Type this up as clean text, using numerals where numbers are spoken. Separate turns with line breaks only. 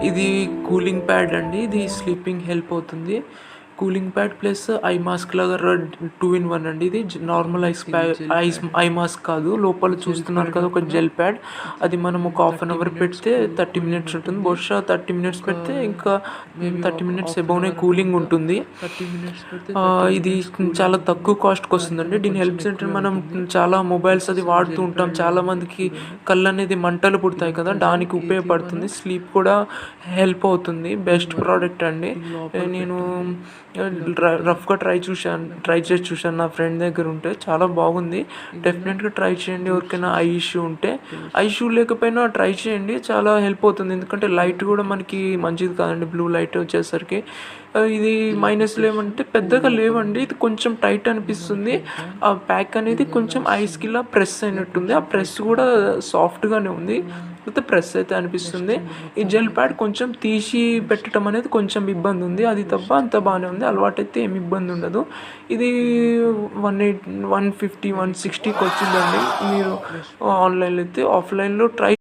ఇది cooling pad అండి. ఇది స్లీపింగ్ హెల్ప్ అవుతుంది. Cooling pad plus eye mask లాగా 2 in 1 అండి. ఇది నార్మల్ ఐ మాస్క్ కాదు. లోపల చూస్తున్నారు కదా ఒక జెల్ ప్యాడ్. అది మనం ఒక హాఫ్ అన్ అవర్ పెడితే 30 minutes ఉంటుంది. బహుశా 30 minutes పెడితే ఇంకా 30 minutes ఎబోవ్నే కూలింగ్ ఉంటుంది. ఇది చాలా తక్కువ కాస్ట్కి వస్తుందండి. దీని హెల్ప్ సెంటర్ మనం చాలా మొబైల్స్ అది వాడుతూ ఉంటాం. చాలా మందికి కళ్ళు అనేది మంటలు పుడతాయి కదా, దానికి ఉపయోగపడుతుంది. స్లీప్ కూడా హెల్ప్ అవుతుంది. బెస్ట్ ప్రోడక్ట్ అండి. నేను రఫ్గా ట్రై చేసి చూశాను. నా ఫ్రెండ్ దగ్గర ఉంటే చాలా బాగుంది. డెఫినెట్గా ట్రై చేయండి. ఎవరికైనా ఐ ఇష్యూ ఉంటే, ఐ ఇష్యూ లేకపోయినా ట్రై చేయండి. చాలా హెల్ప్ అవుతుంది. ఎందుకంటే లైట్ కూడా మనకి మంచిది కాదండి. బ్లూ లైట్ వచ్చేసరికి ఇది మైనస్లు ఏమంటే పెద్దగా లేవండి. ఇది కొంచెం టైట్ అనిపిస్తుంది. ఆ ప్యాక్ అనేది కొంచెం ఐస్కి ఇలా ప్రెస్ అయినట్టుంది. ఆ ప్రెస్ కూడా సాఫ్ట్గానే ఉంది. అయితే ప్రెస్ అయితే అనిపిస్తుంది. ఈ జెల్ ప్యాడ్ కొంచెం తీసి పెట్టడం అనేది కొంచెం ఇబ్బంది ఉంది. అది తప్ప అంత బాగానే ఉంది. అలవాటు అయితే ఏమి ఇబ్బంది ఉండదు. ఇది 150, 160కి వచ్చిందండి. మీరు ఆన్లైన్లో అయితే, ఆఫ్లైన్లో ట్రై